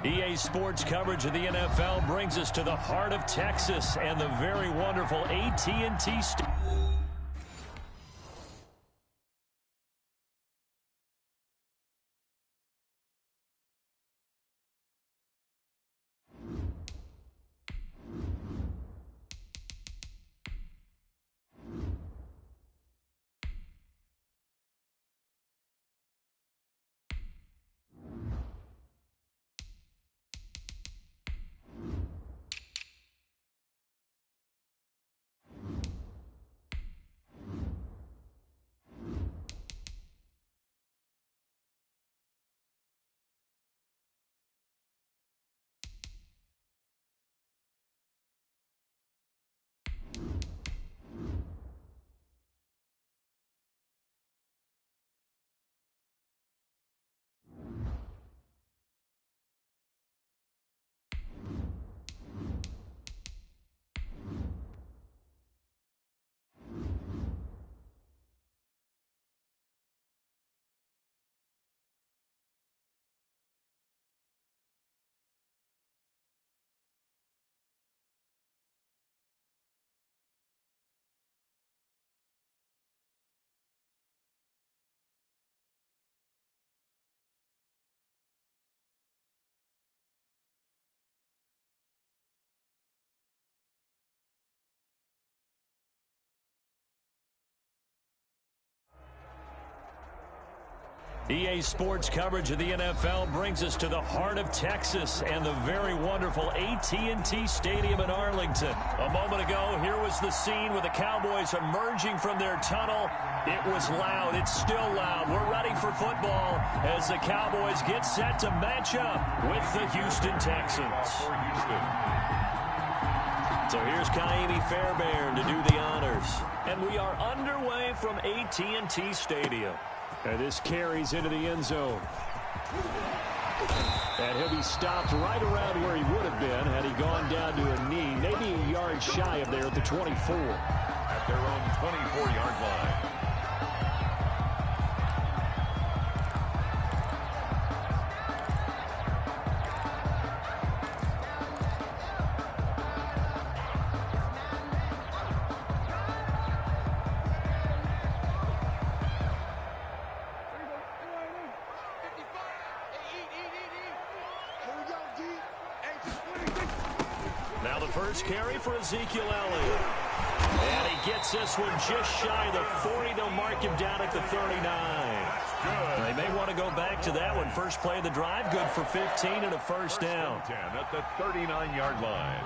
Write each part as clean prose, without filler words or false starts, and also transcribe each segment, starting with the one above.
EA Sports coverage of the NFL brings us to the heart of Texas and the very wonderful AT&T Stadium. EA Sports coverage of the NFL brings us to the heart of Texas and the very wonderful AT&T Stadium in Arlington. A moment ago, here was the scene with the Cowboys emerging from their tunnel. It was loud. It's still loud. We're ready for football as the Cowboys get set to match up with the Houston Texans. So here's Kaimi Fairbairn to do the honors. And we are underway from AT&T Stadium. And this carries into the end zone. And he'll be stopped right around where he would have been had he gone down to a knee, maybe a yard shy of there at the 24. At their own 24-yard line. Now the first carry for Ezekiel Elliott. And he gets this one just shy of the 40. They'll mark him down at the 39. They may want to go back to that one. First play of the drive, good for 15 and a first down. 10 at the 39-yard line.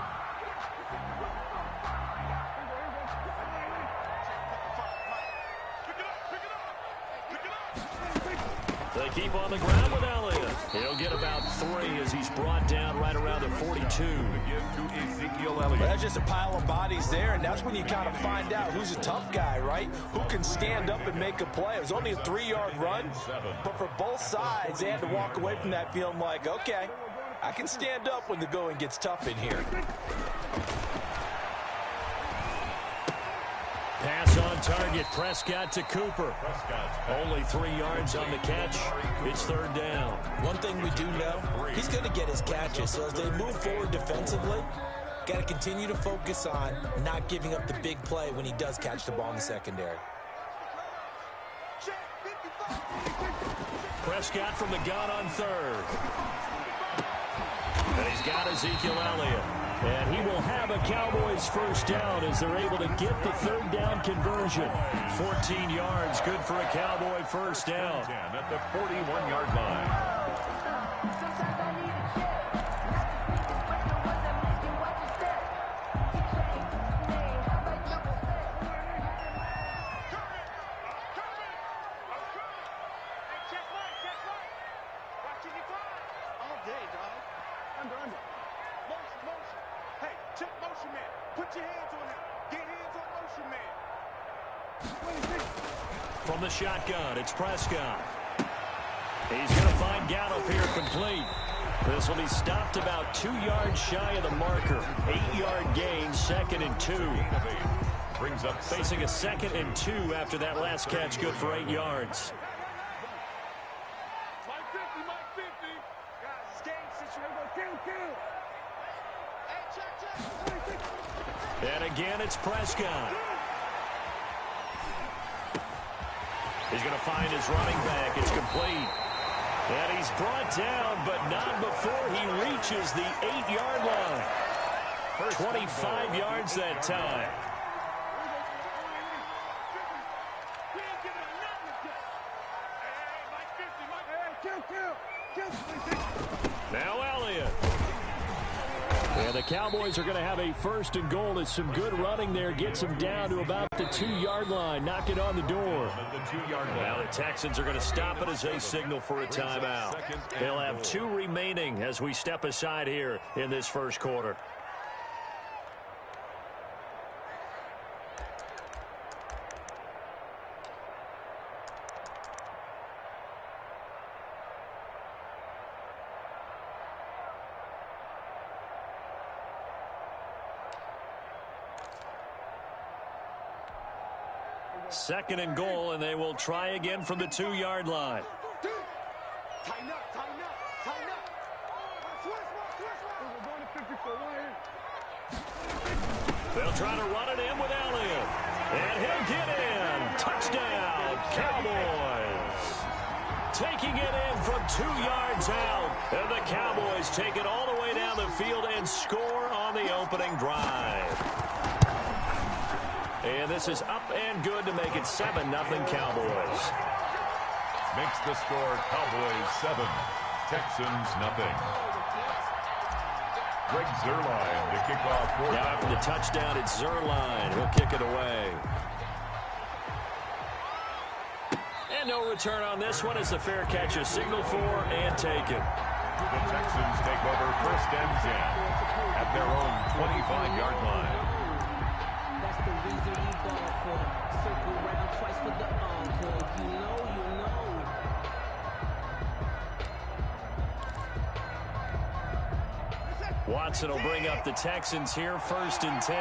They keep on the ground with Elliott. He'll get about 3 as he's brought down right around the 42. Well, that's just a pile of bodies there, and that's when you kind of find out who's a tough guy, right? Who can stand up and make a play. It was only a 3-yard run, but for both sides, they had to walk away from that feeling like, okay, I can stand up when the going gets tough in here. Pass on target, Prescott to Cooper. Only 3 yards on the catch. It's third down. One thing we do know, he's going to get his catches. So as they move forward defensively, got to continue to focus on not giving up the big play when he does catch the ball in the secondary. Prescott from the gun on third. And he's got Ezekiel Elliott. And he will have a Cowboys first down as they're able to get the third down conversion. 14 yards, good for a Cowboy first down. 10 at the 41-yard line. From the shotgun, it's Prescott. He's going to find Gallup here complete. This will be stopped about 2 yards shy of the marker. 8-yard gain, 2nd and 2. Brings up facing a 2nd and 2 after that last catch, good for 8 yards. And again, it's Prescott. He's going to find his running back. It's complete. And he's brought down, but not before he reaches the 8-yard line. 25 yards that time. Now Elliott. And the Cowboys are going to have a 1st and goal. As some good running there gets them down to about the 2-yard line. Knock it on the door. Now the Texans are going to stop it as they signal for a timeout. They'll have 2 remaining as we step aside here in this first quarter. Second and goal, and they will try again from the 2-yard line. They'll try to run it in with Elliott. And he'll get in. Touchdown, Cowboys. Taking it in from 2 yards out. And the Cowboys take it all the way down the field and score on the opening drive. And this is up and good to make it 7-0 Cowboys. Makes the score Cowboys 7, Texans nothing. Greg Zuerlein to kick off. Now after the touchdown, it's Zuerlein. He'll kick it away. And no return on this one as the fair catch is signaled for and taken. The Texans take over 1st and 10 at their own 25-yard line. The reason you ball for circle round twice for the encore. If you know, you know. Watson will bring up the Texans here 1st and 10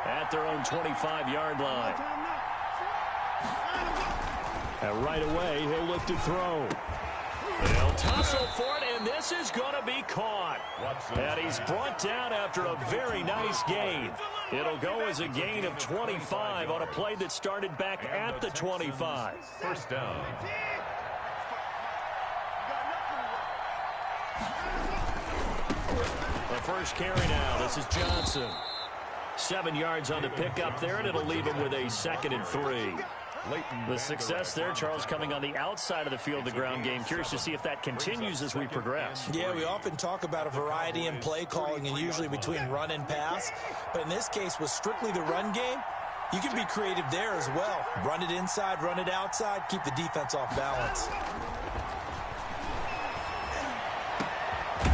at their own 25-yard line. And right away, he'll look to throw. They'll tussle for it, and this is going to be caught. And he's brought down after a very nice gain. It'll go as a gain of 25 on a play that started back at the 25. 1st down. The first carry now. This is Johnson. 7 yards on the pickup there, and it'll leave him with a 2nd and 3. The success there, Charles, coming on the outside of the field, the ground game. Curious to see if that continues as we progress. Yeah, we often talk about a variety in play calling and usually between run and pass. But in this case, with strictly the run game, you can be creative there as well. Run it inside, run it outside, keep the defense off balance.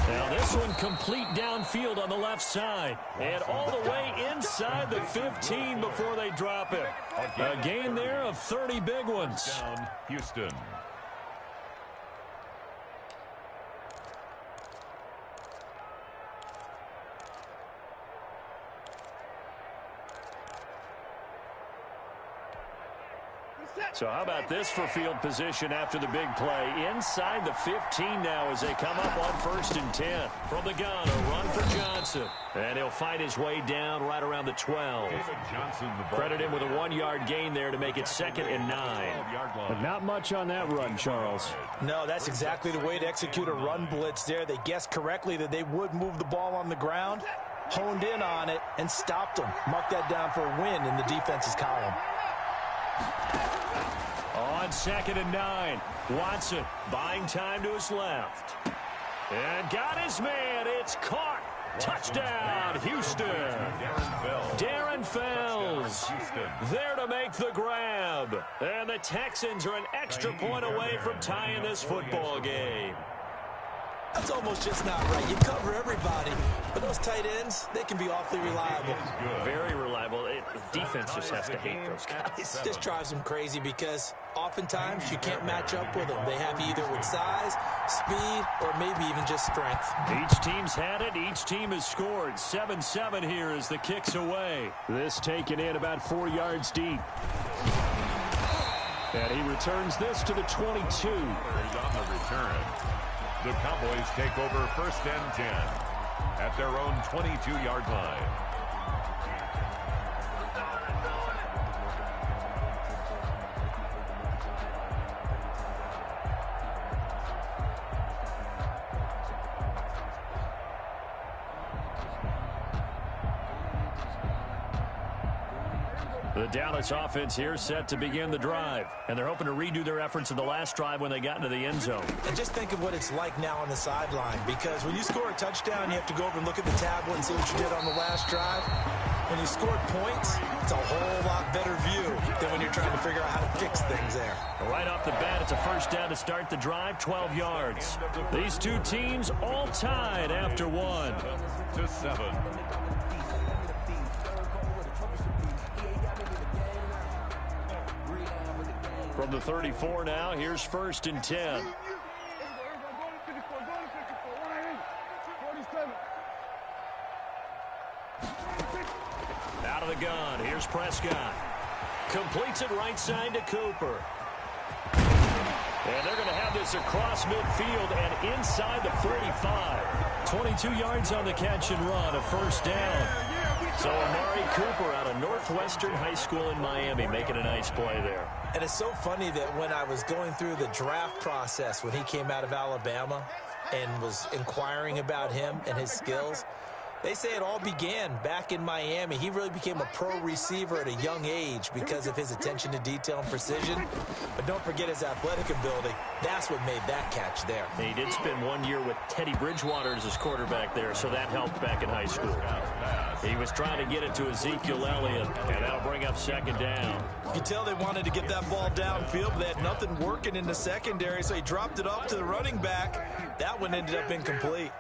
Now this one complete downfield on the left side. And all the way inside the 15 before they drop it. A gain there of 30 big ones. Down, Houston. So how about this for field position after the big play? Inside the 15 now as they come up on 1st and 10. From the gun, a run for Johnson. And he'll find his way down right around the 12. Credit him with a 1-yard gain there to make it 2nd and 9. But not much on that run, Charles. No, that's exactly the way to execute a run blitz there. They guessed correctly that they would move the ball on the ground, honed in on it, and stopped them. Mark that down for a win in the defense's column. On 2nd and 9, Watson buying time to his left. And got his man. It's caught. Touchdown, Houston. Darren Fells there to make the grab. And the Texans are an extra point away from tying this football game. That's almost just not right. You cover everybody, but those tight ends, they can be awfully reliable. Very reliable. Defense just has to hate those guys. It just drives them crazy because oftentimes you can't match up with them. They have either with size, speed, or maybe even just strength. Each team's had it. Each team has scored. 7-7 here as the kick's away. This taken in about 4 yards deep. And he returns this to the 22. On the return. The Cowboys take over 1st and 10 at their own 22-yard line. The Dallas offense here set to begin the drive. And they're hoping to redo their efforts in the last drive when they got into the end zone. And just think of what it's like now on the sideline. Because when you score a touchdown, you have to go over and look at the tablet and see what you did on the last drive. When you scored points, it's a whole lot better view than when you're trying to figure out how to fix things there. Right off the bat, it's a first down to start the drive, 12 yards. These two teams all tied after 1. 7. From the 34 now, here's 1st and 10. Out of the gun, here's Prescott. Completes it right side to Cooper. And they're going to have this across midfield and inside the 45. 22 yards on the catch and run, a first down. So Amari Cooper out of Northwestern High School in Miami making a nice play there. And it's so funny that when I was going through the draft process when he came out of Alabama and was inquiring about him and his skills, they say it all began back in Miami. He really became a pro receiver at a young age because of his attention to detail and precision. But don't forget his athletic ability. That's what made that catch there. And he did spend 1 year with Teddy Bridgewater as his quarterback there, so that helped back in high school. He was trying to get it to Ezekiel Elliott, and that'll bring up 2nd down. You can tell they wanted to get that ball downfield, but they had nothing working in the secondary, so he dropped it off to the running back. That one ended up incomplete.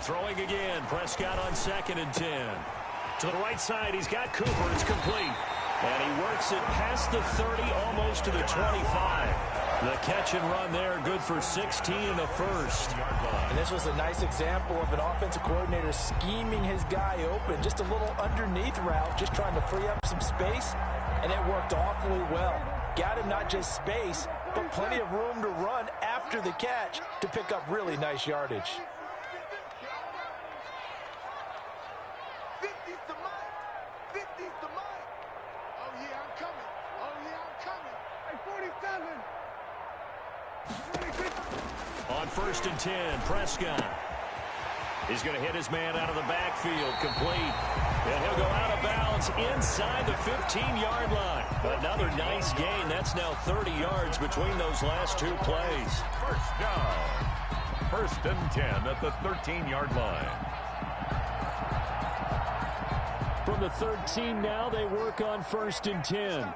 Throwing again, Prescott on 2nd and 10. To the right side, he's got Cooper. It's complete. And he works it past the 30, almost to the 25. The catch and run there, good for 16 in the first. And this was a nice example of an offensive coordinator scheming his guy open. Just a little underneath route, just trying to free up some space. And it worked awfully well. Got him not just space, but plenty of room to run after the catch to pick up really nice yardage. On 1st and 10, Prescott. He's going to hit his man out of the backfield, complete. And he'll go out of bounds inside the 15-yard line. Another nice gain. That's now 30 yards between those last two plays. First down. 1st and 10 at the 13-yard line. From the 13 now, they work on 1st and 10.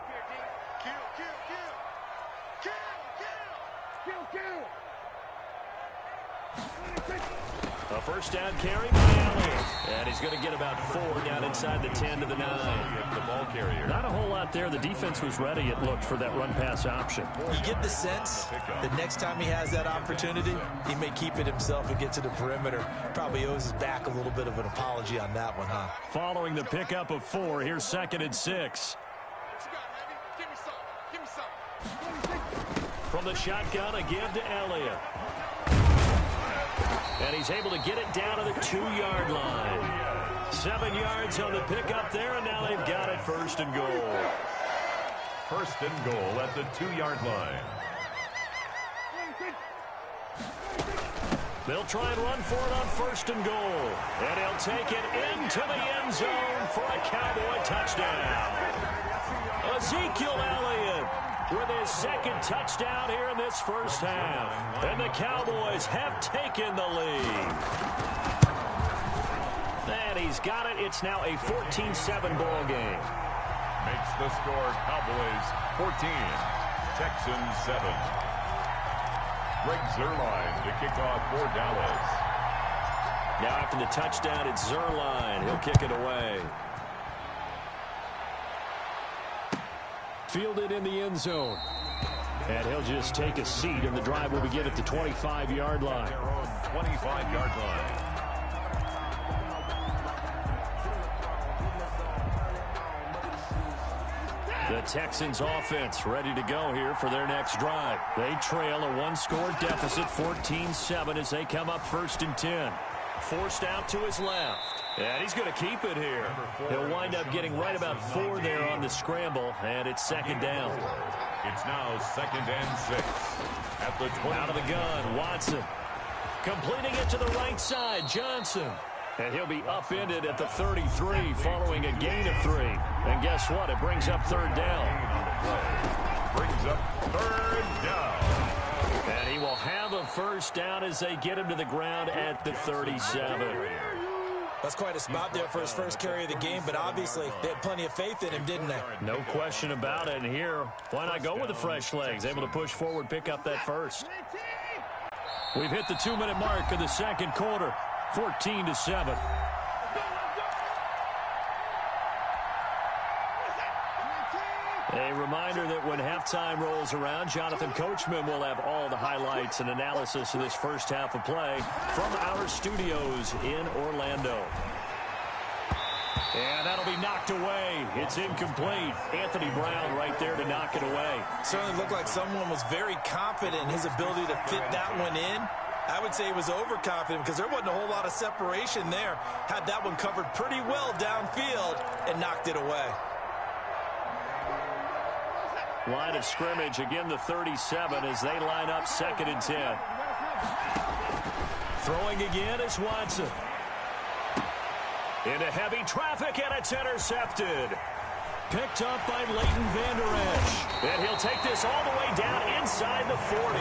A first down carry by Elliott. And he's going to get about 4 down inside the 10 to the 9. The ball carrier. Not a whole lot there. The defense was ready, it looked, for that run-pass option. You get the sense that next time he has that opportunity, he may keep it himself and get to the perimeter. Probably owes his back a little bit of an apology on that one, huh? Following the pickup of 4, here's 2nd and 6. From the shotgun, again to Elliott. And he's able to get it down to the 2-yard line. 7 yards on the pickup there, and now they've got it 1st and goal. 1st and goal at the 2-yard line. They'll try and run for it on 1st and goal. And he'll take it into the end zone for a Cowboy touchdown. Ezekiel Elliott with his 2nd touchdown here in this first half. And the Cowboys have taken the lead. And he's got it. It's now a 14-7 ball game. Makes the score Cowboys 14, Texans 7. Greg Zuerlein to kick off for Dallas. Now after the touchdown, it's Zuerlein. He'll kick it away. Fielded in the end zone. And he'll just take a seat, and the drive will begin at the 25-yard line. Their own 25-yard line. The Texans offense ready to go here for their next drive. They trail a one-score deficit, 14-7, as they come up 1st and 10. Forced out to his left. And he's going to keep it here. He'll wind up getting right about 4 there on the scramble, and it's 2nd down. It's now 2nd and 6. At the 20. Out of the gun, Watson. Completing it to the right side, Johnson. And he'll be upended at the 33 following a gain of 3. And guess what? It brings up 3rd down. Brings up 3rd down. And he will have a 1st down as they get him to the ground at the 37. That's quite a spot there for his first carry of the game, but obviously they had plenty of faith in him, didn't they? No question about it. And here, why not go with the fresh legs? Able to push forward, pick up that 1st. We've hit the 2-minute mark of the 2nd quarter, 14-7. A reminder that when halftime rolls around, Jonathan Coachman will have all the highlights and analysis of this first half of play from our studios in Orlando. And that'll be knocked away. It's incomplete. Anthony Brown right there to knock it away. Certainly looked like someone was very confident in his ability to fit that one in. I would say he was overconfident because there wasn't a whole lot of separation there. Had that one covered pretty well downfield and knocked it away. Line of scrimmage, again the 37 as they line up 2nd and 10. Throwing again is Watson. Into heavy traffic, and it's intercepted. Picked up by Leighton Vander Esch. And he'll take this all the way down inside the 40.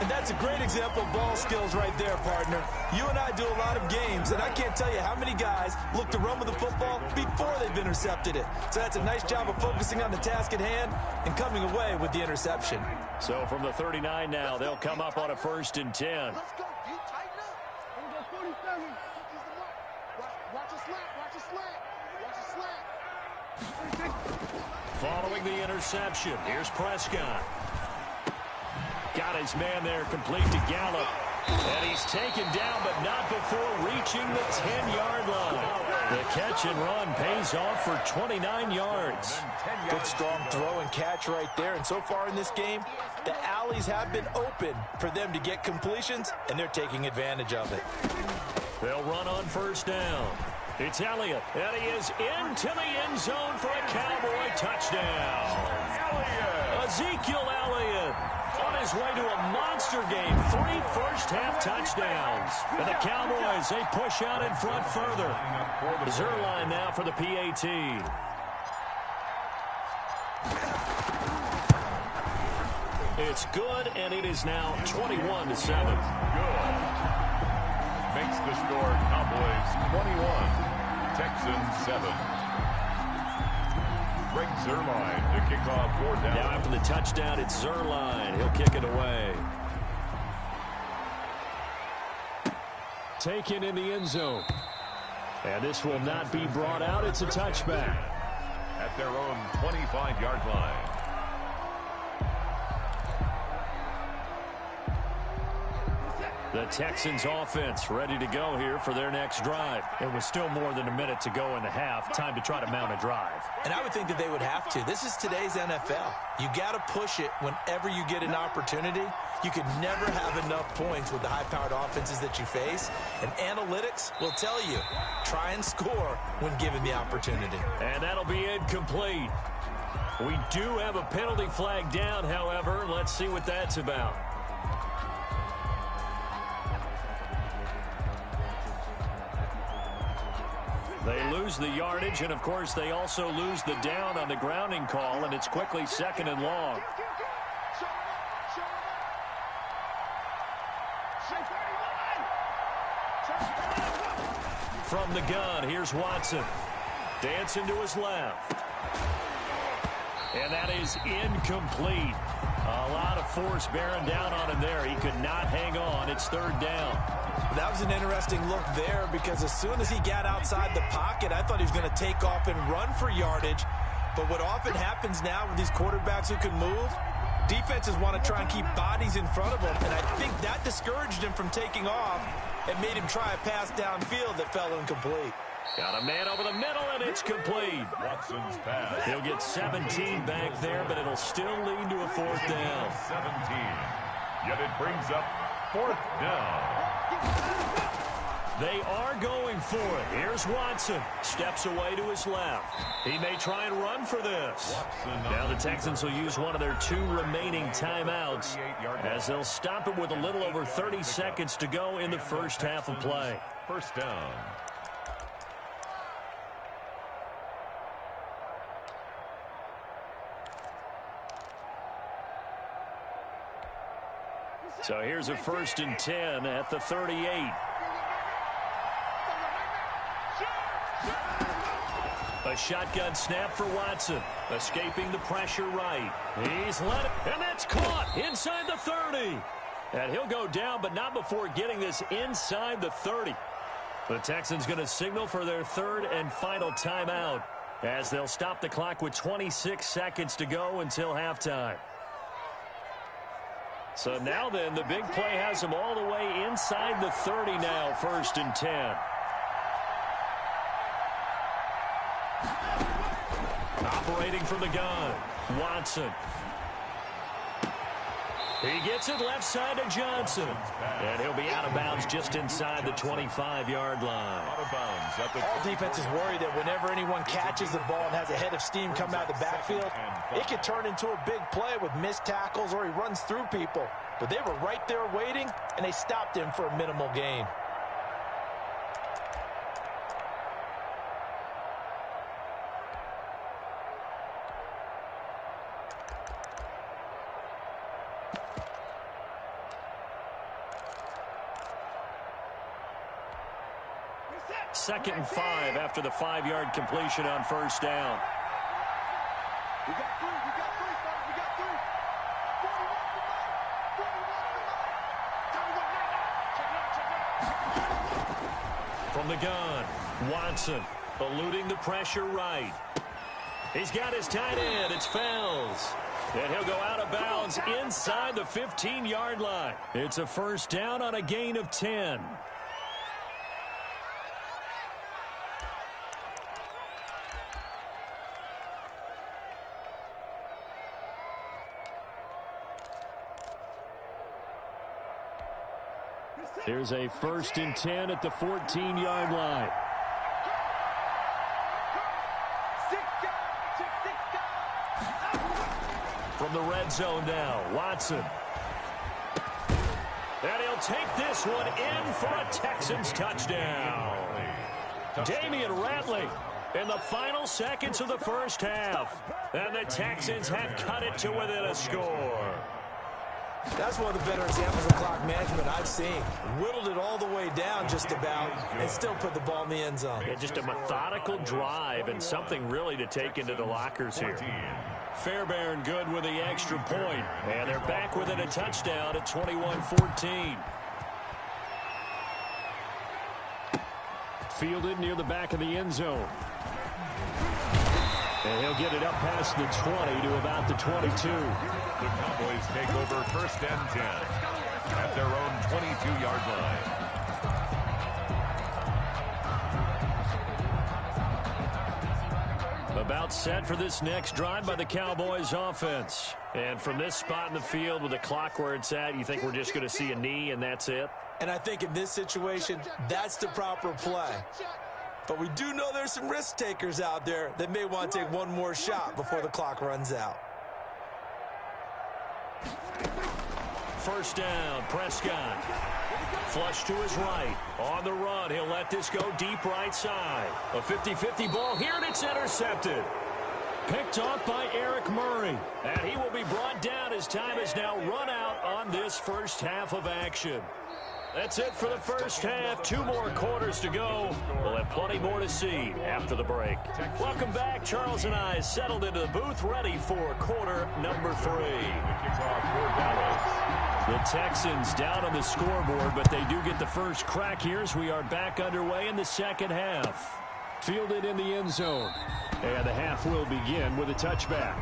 And that's a great example of ball skills right there, partner. You and I do a lot of games, and I can't tell you how many guys look to run with the football before they've intercepted it. So that's a nice job of focusing on the task at hand and coming away with the interception. So from the 39 now, they'll come up on a 1st and 10. Let's go. You tighten up. Here we go, 47. Watch a slant. Watch a slant. Watch a slant. Following the interception, here's Prescott. Got his man there, complete to Gallup. And he's taken down, but not before reaching the 10-yard line. The catch and run pays off for 29 yards. Good strong throw and catch right there. And so far in this game, the alleys have been open for them to get completions, and they're taking advantage of it. They'll run on 1st down. It's Elliott, and he is into the end zone for a Cowboy touchdown. Ezekiel Elliott on his way to a monster game. 3 first-half touchdowns. And the Cowboys, they push out in front further. Zerline now for the PAT. It's good, and it is now 21-7. Good. Makes the score Cowboys 21, Texans 7. Greg Zerline to kick off 4th down. Now after the touchdown, it's Zerline. He'll kick it away. Taken in the end zone. And this will not be brought out. It's a touchback. At their own 25-yard line. The Texans offense ready to go here for their next drive. It was still more than a minute to go in the half. Time to try to mount a drive. And I would think that they would have to. This is today's NFL. You got to push it whenever you get an opportunity. You could never have enough points with the high-powered offenses that you face. And analytics will tell you, try and score when given the opportunity. And that'll be incomplete. We do have a penalty flag down, however. Let's see what that's about. They lose the yardage, and, of course, they also lose the down on the grounding call, and it's quickly 2nd and long. From the gun, here's Watson. Dancing to his left. And that is incomplete. A lot of force bearing down on him there. He could not hang on. It's 3rd down. That was an interesting look there because as soon as he got outside the pocket, I thought he was going to take off and run for yardage. But what often happens now with these quarterbacks who can move, defenses want to try and keep bodies in front of them. And I think that discouraged him from taking off and made him try a pass downfield that fell incomplete. Got a man over the middle, and it's complete. Watson's pass. He'll get 17 back there, but it'll still lead to a fourth down. 17. Yet it brings up fourth down. They are going for it. Here's Watson. Steps away to his left. He may try and run for this. Now the Texans will use one of their 2 remaining timeouts as they'll stop it with a little over 30 seconds to go in the first half of play. First down. So here's a 1st and 10 at the 38. A shotgun snap for Watson. Escaping the pressure right. He's let it, and that's caught inside the 30. And he'll go down, but not before getting this inside the 30. The Texans going to signal for their 3rd and final timeout as they'll stop the clock with 26 seconds to go until halftime. So now then, the big play has them all the way inside the 30 now, 1st and 10. Operating from the gun, Watson. He gets it left side to Johnson. And he'll be out of bounds just inside the 25-yard line. Out of bounds. All defenses worry that whenever anyone catches the ball and has a head of steam come out of the backfield, it could turn into a big play with missed tackles or he runs through people. But they were right there waiting, and they stopped him for a minimal gain. Second and 5 after the 5-yard completion on 1st down. We got 3, fellas, we got 3. 41 From the gun, Watson eluding the pressure right. He's got his tight end. It's Fells. And he'll go out of bounds inside the 15-yard line. It's a 1st down on a gain of 10. Here's a 1st and 10 at the 14-yard line. From the red zone now, Watson. And he'll take this one in for a Texans touchdown. Damian Ratley in the final seconds of the first half. And the Texans have cut it to within a score. That's one of the better examples of clock management I've seen. Whittled it all the way down just about and still put the ball in the end zone. Yeah, just a methodical drive and something really to take into the lockers here. Fairbairn good with the extra point. And they're back within a touchdown at 21-14. Fielded near the back of the end zone. And he'll get it up past the 20 to about the 22. The Cowboys take over 1st and 10 at their own 22-yard line. About set for this next drive by the Cowboys offense. And from this spot in the field with the clock where it's at, you think we're just going to see a knee and that's it? And I think in this situation, that's the proper play. But we do know there's some risk takers out there that may want to take one more shot before the clock runs out. 1st down, Prescott. Flush to his right. On the run, he'll let this go deep right side. A 50-50 ball here, and it's intercepted. Picked off by Eric Murray. And he will be brought down as time has now run out on this first half of action. That's it for the first half. 2 more quarters to go. We'll have plenty more to see after the break. Welcome back. Charles and I settled into the booth ready for quarter number 3. The Texans down on the scoreboard, but they do get the first crack here as we are back underway in the second half. Fielded in the end zone. And the half will begin with a touchback.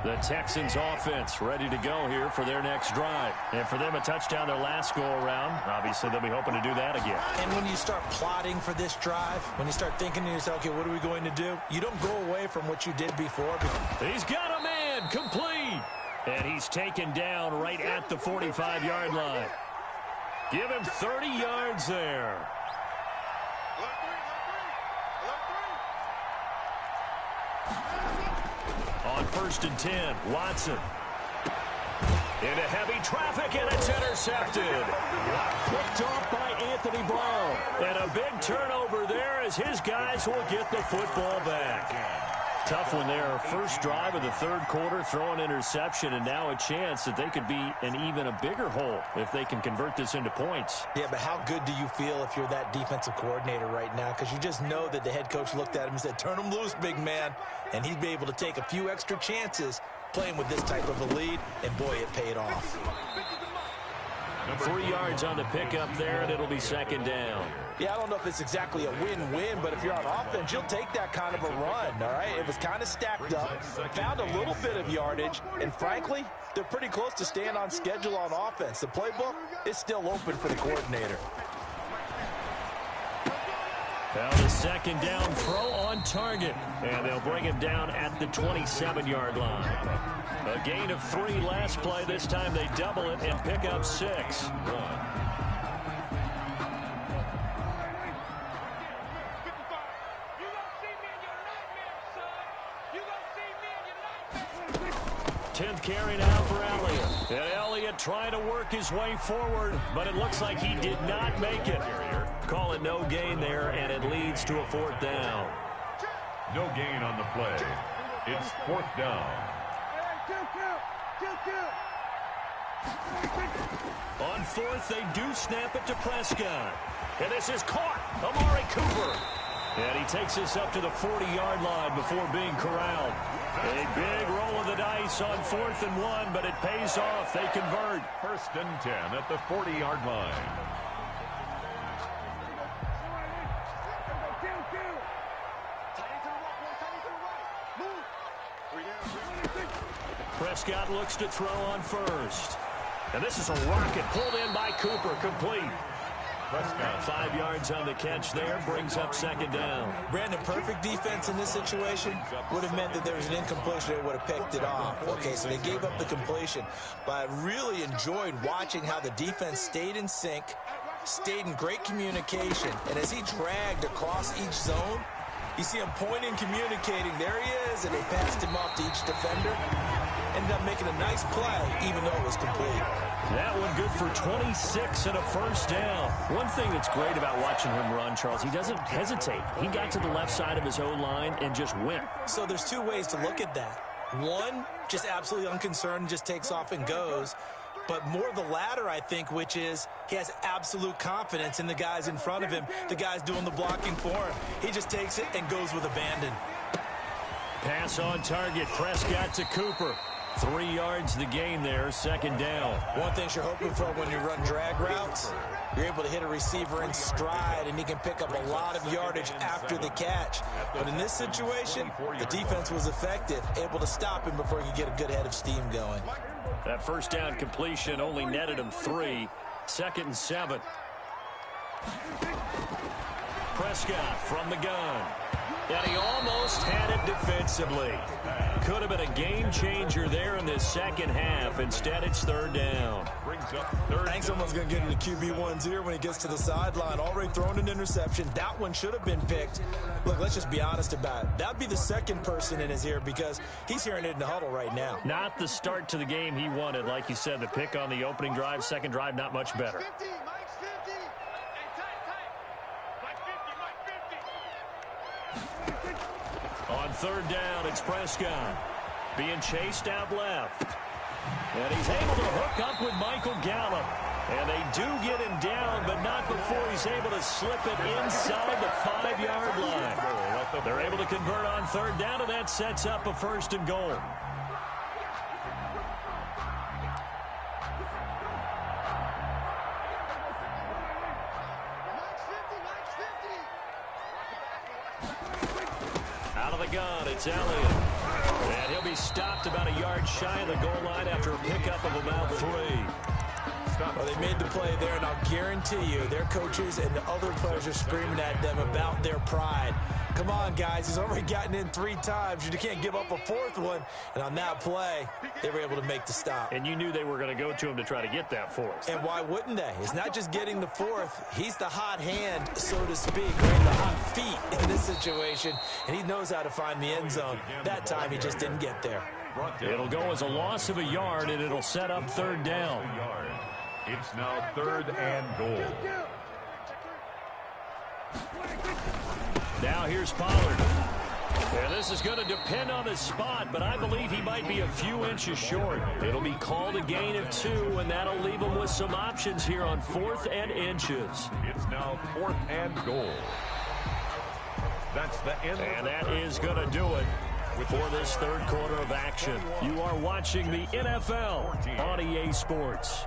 The Texans offense ready to go here for their next drive. And for them, a touchdown their last go-around. Obviously, they'll be hoping to do that again. And when you start plotting for this drive, when you start thinking to yourself, okay, what are we going to do? You don't go away from what you did before. He's got a man, complete. And he's taken down right at the 45-yard line. Give him 30 yards there. On 1st and 10, Watson. Into heavy traffic, and it's intercepted. Picked off by Anthony Brown. And a big turnover there as his guys will get the football back. Tough one there. First drive of the third quarter, throw an interception, and now a chance that they could be in even a bigger hole if they can convert this into points. Yeah, but how good do you feel if you're that defensive coordinator right now? Because you just know that the head coach looked at him and said, turn him loose, big man. And he'd be able to take a few extra chances playing with this type of a lead, and boy, it paid off. 3 yards on the pickup there, and it'll be 2nd down. Yeah, I don't know if it's exactly a win-win, but if you're on offense, you'll take that kind of a run, all right? It was kind of stacked up, found a little bit of yardage, and frankly, they're pretty close to staying on schedule on offense. The playbook is still open for the coordinator. Found a 2nd down throw on target, and they'll bring him down at the 27-yard line. A gain of 3 last play. This time they double it and pick up 6. Tenth carry now for Elliott. And Elliott trying to work his way forward, but it looks like he did not make it. Call it no gain there, and it leads to a 4th down. No gain on the play. It's 4th down. On 4th, they do snap it to Prescott. And this is caught. Amari Cooper. And he takes us up to the 40-yard line before being corralled. A big roll of the dice on 4th and 1, but it pays off. They convert. 1st and 10 at the 40-yard line. Prescott looks to throw on 1st. And this is a rocket pulled in by Cooper, complete. Prescott 5 yards on the catch there, brings up 2nd down. Brandon, perfect defense in this situation would have meant that there was an incompletion. They would have picked it off. Okay, so they gave up the completion. But I really enjoyed watching how the defense stayed in sync, stayed in great communication. And as he dragged across each zone, you see him pointing, communicating. There he is, and they passed him off to each defender. Ended up making a nice play, even though it was complete. That one good for 26 and a 1st down. One thing that's great about watching him run, Charles, he doesn't hesitate. He got to the left side of his O-line and just went. So there's 2 ways to look at that. One, just absolutely unconcerned, just takes off and goes. But more the latter, I think, which is he has absolute confidence in the guys in front of him, the guys doing the blocking for him. He just takes it and goes with abandon. Pass on target, Prescott to Cooper. 3 yards the gain there, 2nd down. One thing you're hoping for when you run drag routes, you're able to hit a receiver in stride, and he can pick up a lot of yardage after the catch. But in this situation, the defense was effective, able to stop him before he could get a good head of steam going. That 1st down completion only netted him 3. 2nd and 7. Prescott from the gun. And he almost had it defensively. Could have been a game changer there in this 2nd half. Instead, it's 3rd down. I think someone's going to get into QB1's ear when he gets to the sideline. Already thrown an interception. That one should have been picked. Look, let's just be honest about it. That would be the 2nd person in his ear because he's hearing it in the huddle right now. Not the start to the game he wanted. Like you said, the pick on the opening drive, 2nd drive, not much better. On 3rd down, it's Prescott being chased out left. And he's able to hook up with Michael Gallup. And they do get him down, but not before he's able to slip it inside the 5-yard line. They're able to convert on 3rd down, and that sets up a 1st and goal. Out of the gun, it's Elliott. And he'll be stopped about a yard yards shy of the goal line after a pickup of about 3. Well, they made the play there, and I'll guarantee you their coaches and the other players are screaming at them about their pride. Come on, guys. He's already gotten in 3 times. You can't give up a 4th one. And on that play, they were able to make the stop. And you knew they were going to go to him to try to get that 4th. And why wouldn't they? It's not just getting the 4th. He's the hot hand, so to speak, right? The hot feet in this situation. And he knows how to find the end zone. That time, he just didn't get there. It'll go as a loss of a yard, and it'll set up 3rd down. It's now 3rd and goal. Now here's Pollard. And this is going to depend on his spot, but I believe he might be a few inches short. It'll be called a gain of 2, and that'll leave him with some options here on 4th and inches. It's now 4th and goal. That's the end. And that is going to do it for this 3rd quarter of action. You are watching the NFL on EA Sports.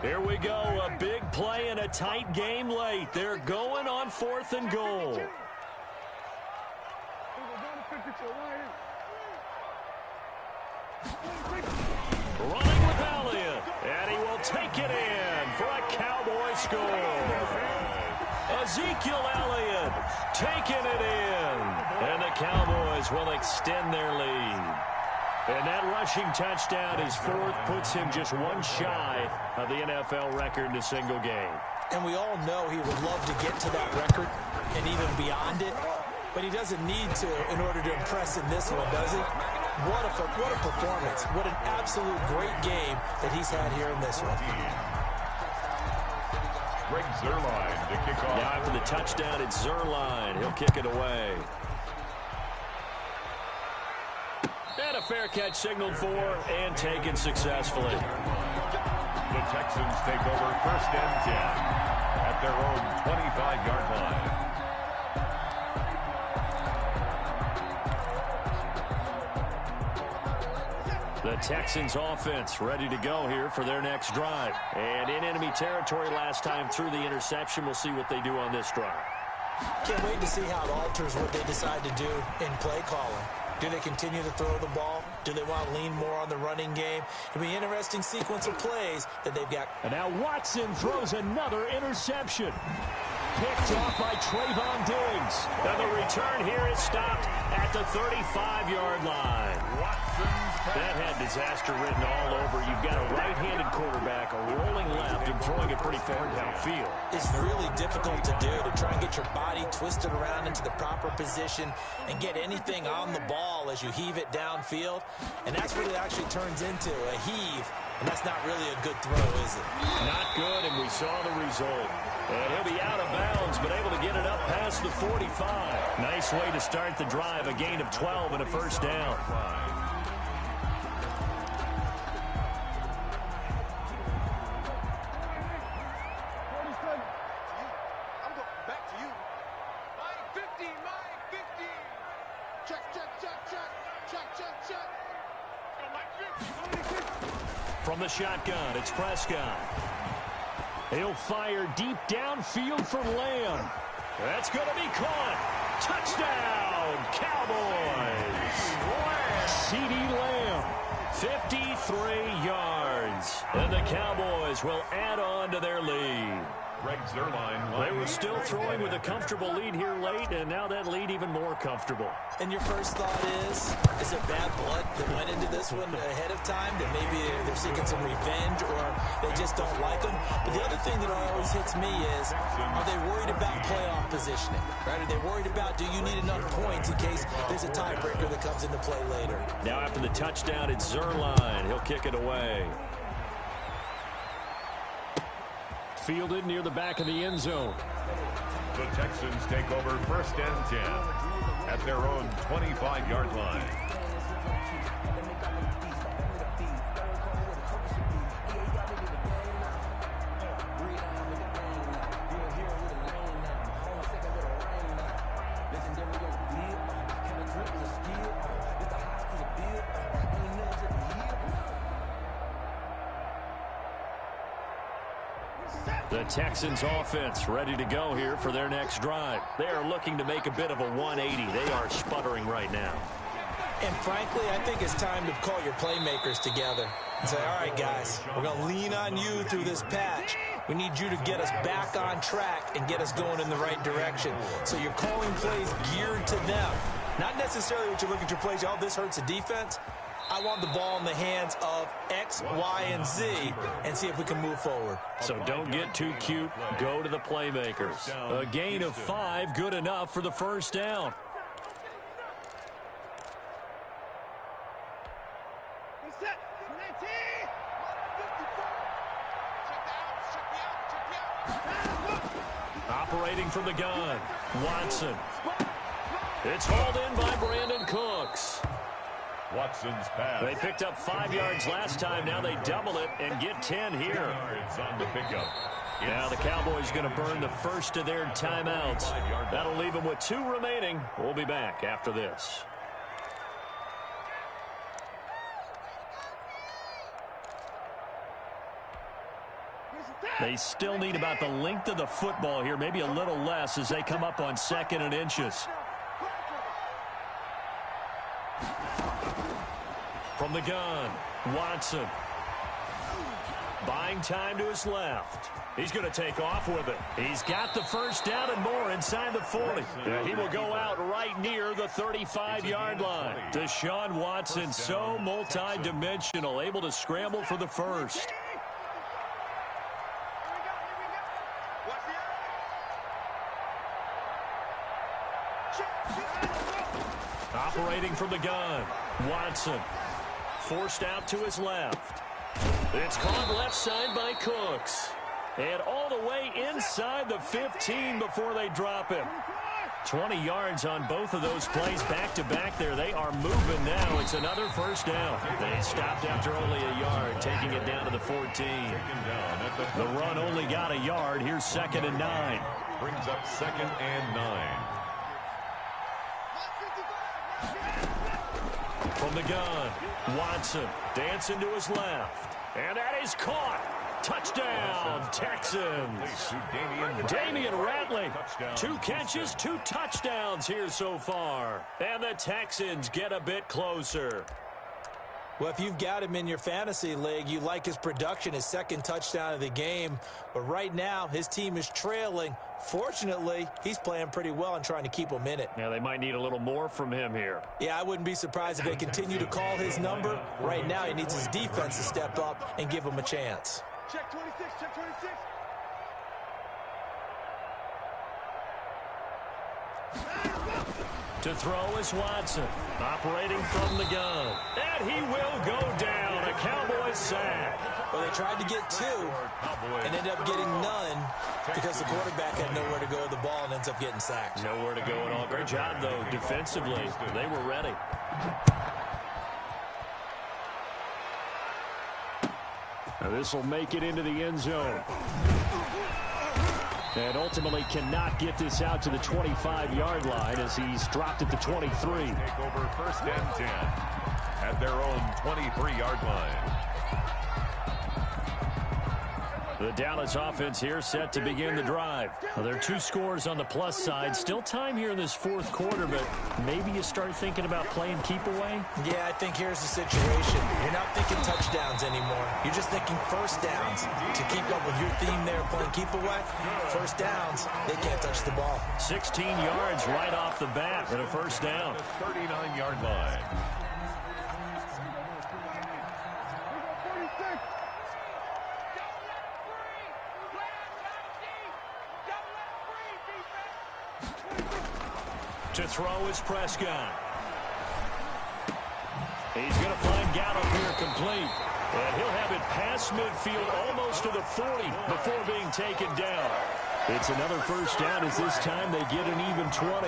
Here we go, a big play and a tight game late. They're going on 4th and goal. Running with Elliott, and he will take it in for a Cowboy score. Ezekiel Elliott taking it in, and the Cowboys will extend their lead. And that rushing touchdown, his 4th, puts him just 1 shy of the NFL record in a single game. And we all know he would love to get to that record and even beyond it, but he doesn't need to in order to impress in this one, does he? What a performance. What an absolute great game that he's had here in this one. Greg Zuerlein to kick off. Now after the touchdown, it's Zuerlein. He'll kick it away. And a fair catch signaled for and taken successfully. The Texans take over 1st and 10 at their own 25-yard line. The Texans offense ready to go here for their next drive. And in enemy territory last time through the interception. We'll see what they do on this drive. Can't wait to see how it alters what they decide to do in play calling. Do they continue to throw the ball? Do they want to lean more on the running game? It'll be an interesting sequence of plays that they've got. And now Watson throws another interception. Picked off by Trayvon Diggs. And the return here is stopped at the 35-yard line. That had disaster written all over. You've got a right-handed quarterback, a rolling left, and throwing it pretty far downfield. It's really difficult to do, to try and get your body twisted around into the proper position and get anything on the ball as you heave it downfield. And that's what it actually turns into, a heave. And that's not really a good throw, is it? Not good, and we saw the result. And he'll be out of bounds, but able to get it up past the 45. Nice way to start the drive, a gain of 12 and a 1st down. From the shotgun, it's Prescott. He'll fire deep downfield for Lamb. That's going to be caught. Touchdown, Cowboys. CeeDee Lamb, 53 yards. And the Cowboys will add on to their lead. Greg Zuerlein. They were still throwing with a comfortable lead here late, and now that lead even more comfortable. And your first thought is it bad blood that went into this one ahead of time, that maybe they're seeking some revenge or they just don't like them? But the other thing that always hits me is, are they worried about playoff positioning? Right? Are they worried about, do you need enough points in case there's a tiebreaker that comes into play later? Now after the touchdown, it's Zuerlein. He'll kick it away. Fielded near the back of the end zone. The Texans take over 1st and 10 at their own 25-yard line. The Texans offense ready to go here for their next drive. They are looking to make a bit of a 180. They are sputtering right now. And frankly, I think it's time to call your playmakers together and say, all right, guys, we're going to lean on you through this patch. We need you to get us back on track and get us going in the right direction. So you're calling plays geared to them. Not necessarily what you look at your plays, oh, this hurts the defense. I want the ball in the hands of X, Y, and Z and see if we can move forward. So don't get too cute. Go to the playmakers. A gain of 5, good enough for the first down. Operating from the gun, Watson. It's hauled in by Brandon Cooks. Watson's pass. They picked up 5 yards last time. Now they double it and get 10 here. Yards on the pickup. Now the Cowboys going to burn the first of their timeouts. That'll leave them with 2 remaining. We'll be back after this. They still need about the length of the football here, maybe a little less as they come up on 2nd and inches. From the gun, Watson. Buying time to his left. He's going to take off with it. He's got the first down and more inside the 40. He will go out right near the 35-yard line. Deshaun Watson, so multi-dimensional, able to scramble for the first. Operating from the gun, Watson. Forced out to his left. It's caught left side by Cooks. And all the way inside the 15 before they drop him. 20 yards on both of those plays back-to-back there. They are moving now. It's another first down. They stopped after only a yard, taking it down to the 14. The run only got a yard. Here's 2nd and 9. Brings up 2nd and 9. From the gun, Watson dancing to his left. And that is caught. Touchdown, Texans. Damian Ratley. 2 catches, 2 touchdowns here so far. And the Texans get a bit closer. Well, if you've got him in your fantasy league, you like his production, his 2nd touchdown of the game. But right now, his team is trailing. Fortunately, he's playing pretty well and trying to keep them in it. Yeah, they might need a little more from him here. Yeah, I wouldn't be surprised if they continue to call his number. Right now, he needs his defense to step up and give him a chance. Check 26, check 26. To throw is Watson, operating from the gun. And he will go down. A Cowboys sack. Well, they tried to get 2 and ended up getting none because the quarterback had nowhere to go with the ball and ends up getting sacked. Nowhere to go at all. Great job, though, defensively. They were ready. Now this will make it into the end zone. And ultimately cannot get this out to the 25-yard line as he's dropped at the 23. Take over 1st and 10 at their own 23-yard line. The Dallas offense here set to begin the drive. Well, there are 2 scores on the plus side. Still time here in this 4th quarter, but maybe you start thinking about playing keep away? Yeah, I think here's the situation. You're not thinking touchdowns anymore. You're just thinking first downs. To keep up with your theme there, playing keep away, first downs, they can't touch the ball. 16 yards right off the bat and a first down. 39-yard line. To throw is Prescott. He's going to find Gallup here complete. And he'll have it past midfield almost to the 40 before being taken down. It's another first down as this time they get an even 20.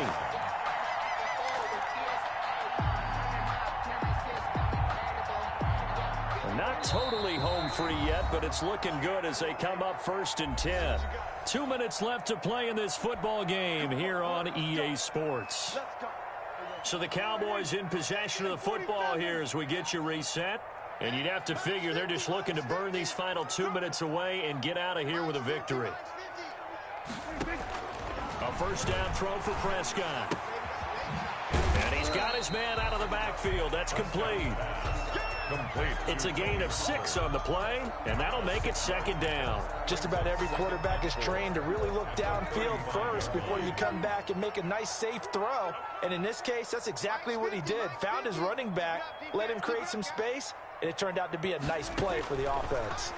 Not totally home free yet, but it's looking good as they come up 1st and 10. 2 minutes left to play in this football game here on EA Sports. So the Cowboys in possession of the football here as we get you reset. And you'd have to figure they're just looking to burn these final 2 minutes away and get out of here with a victory. A first down throw for Prescott. And he's got his man out of the backfield. That's complete. It's a gain of 6 on the play, and that'll make it second down. Just about every quarterback is trained to really look downfield first before you come back and make a nice, safe throw. And in this case, that's exactly what he did. Found his running back, let him create some space, and it turned out to be a nice play for the offense.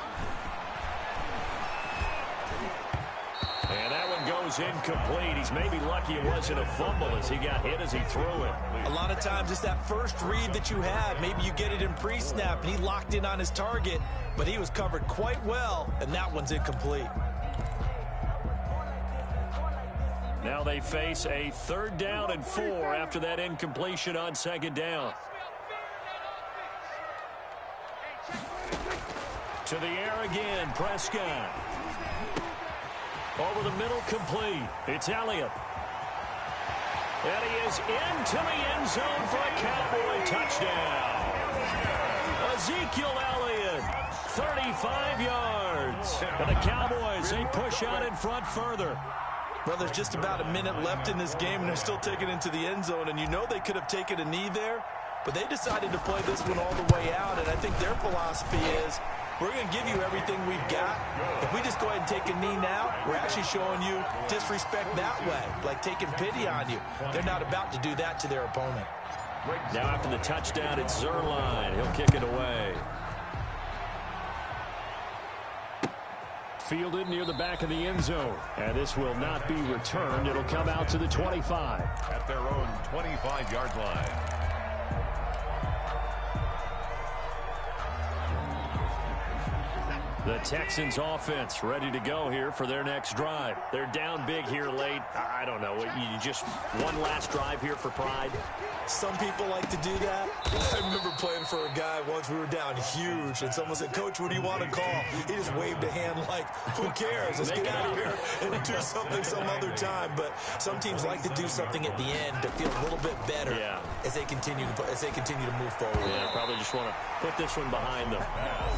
And that one goes incomplete. He's maybe lucky it wasn't a fumble as he got hit as he threw it. A lot of times it's that first read that you have. Maybe you get it in pre-snap, and he locked in on his target, but he was covered quite well, and that one's incomplete. Now they face a 3rd down and 4 after that incompletion on 2nd down. To the air again, Prescott. Over the middle, complete. It's Elliott. And he is into the end zone for a Cowboy touchdown. Ezekiel Elliott, 35 yards. And the Cowboys, they push out in front further. Well, there's just about a minute left in this game, and they're still taking it into the end zone. And you know they could have taken a knee there, but they decided to play this one all the way out. And I think their philosophy is, we're going to give you everything we've got. If we just go ahead and take a knee now, we're actually showing you disrespect that way, like taking pity on you. They're not about to do that to their opponent. Now after the touchdown, it's Zerline. He'll kick it away. Fielded near the back of the end zone. And this will not be returned. It'll come out to the 25. At their own 25-yard line. The Texans offense ready to go here for their next drive. They're down big here late. I don't know. You just one last drive here for pride. Some people like to do that. I remember playing for a guy once. We were down huge, and someone said, "Coach, what do you want to call?" He just waved a hand like, "Who cares? Let's get out of here and do something some other time." But some teams like to do something at the end to feel a little bit better as they continue to move forward. Yeah, probably just want to put this one behind them.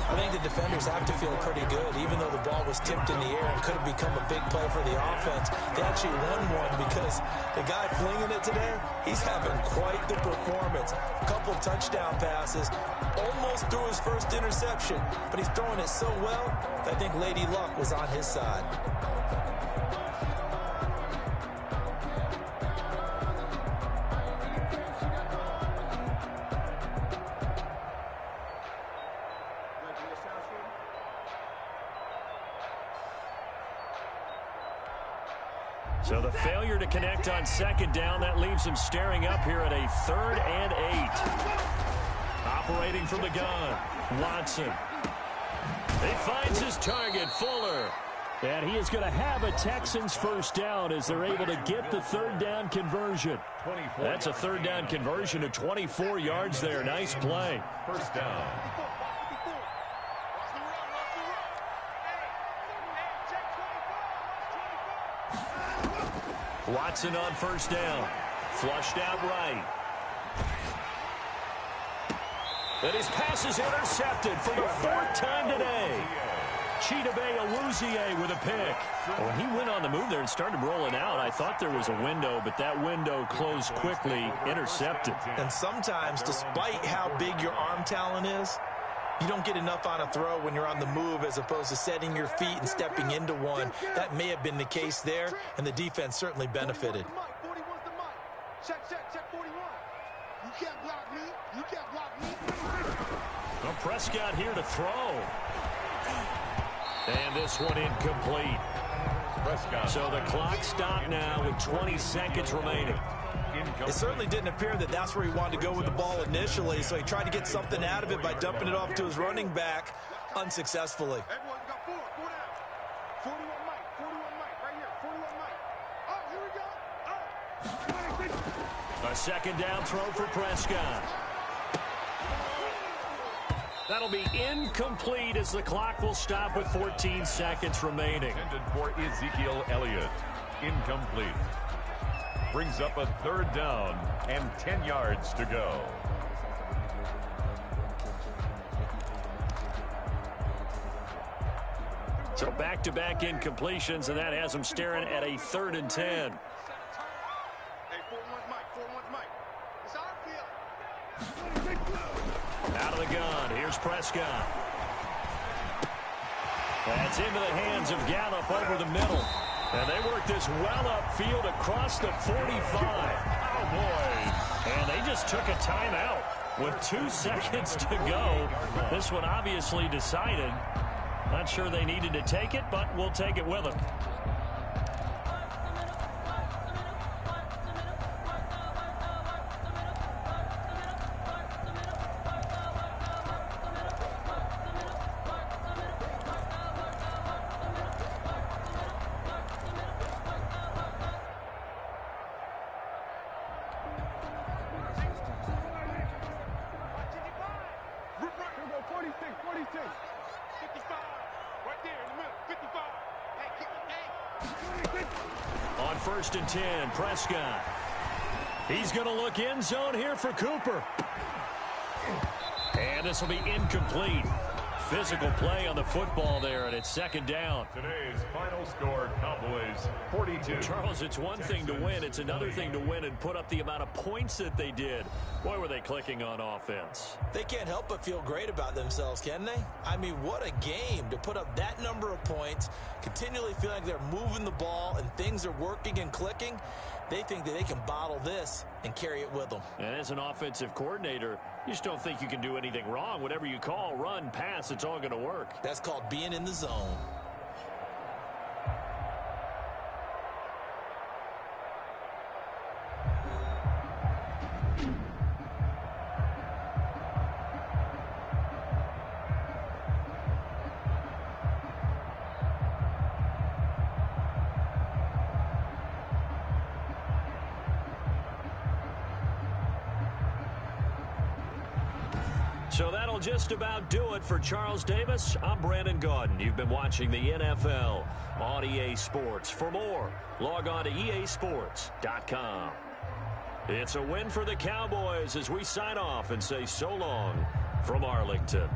I think the defenders have to feel pretty good, even though the ball was tipped in the air and could have become a big play for the offense. They actually won one because the guy flinging it today, he's having quite the performance. A couple touchdown passes, almost threw his first interception, but he's throwing it so well that I think Lady Luck was on his side. So the failure to connect on 2nd down, that leaves him staring up here at a 3rd and 8. Operating from the gun, Watson. He finds his target, Fuller. And he is going to have a Texans first down as they're able to get the 3rd down conversion. That's a 3rd down conversion of 24 yards there. Nice play. First down. Watson on first down. Flushed out right. And his pass is intercepted for the 4th time today. Chidobe Awuzie with a pick. When he went on the move there and started rolling out, I thought there was a window, but that window closed quickly, intercepted. And sometimes, despite how big your arm talent is, you don't get enough on a throw when you're on the move as opposed to setting your feet and stepping into one. That may have been the case there, and the defense certainly benefited. 41's the mic. Check 41. You can't block me. You can't block me. Well, Prescott here to throw. And this one incomplete. Prescott. So the clock stopped now with 20 seconds remaining. It certainly didn't appear that that's where he wanted to go with the ball initially, so he tried to get something out of it by dumping it off to his running back unsuccessfully. Everyone got 4 down. 41 Mike. 41 Mike. Right here. 41 Mike. Oh, here we go. Oh. A 2nd down throw for Prescott. That'll be incomplete as the clock will stop with 14 seconds remaining. Intended for Ezekiel Elliott. Incomplete. Brings up a 3rd down and 10 yards to go. So back-to-back incompletions, and that has them staring at a 3rd and 10. Hey, 4-1 Mike, 4-1 Mike. It's our field. Out of the gun, here's Prescott. That's into the hands of Gallup over the middle. And they work this well upfield across the 45. Cowboys. And they just took a timeout with 2 seconds to go. This one obviously decided. Not sure they needed to take it, but we'll take it with them. On 1st and 10, Prescott. He's going to look end zone here for Cooper. And this will be incomplete. Physical play on the football there, and it's 2nd down. Today's final score, Cowboys 42. Charles, it's one thing to win. It's another thing to win and put up the amount of points that they did. Boy, were they clicking on offense. They can't help but feel great about themselves, can they? I mean, what a game to put up that number of points, continually feeling like they're moving the ball and things are working and clicking. They think that they can bottle this and carry it with them. And as an offensive coordinator, you just don't think you can do anything wrong. Whatever you call, run, pass, it's all going to work. That's called being in the zone. So that'll just about do it for Charles Davis. I'm Brandon Gaudin. You've been watching the NFL on EA Sports. For more, log on to easports.com. It's a win for the Cowboys as we sign off and say so long from Arlington.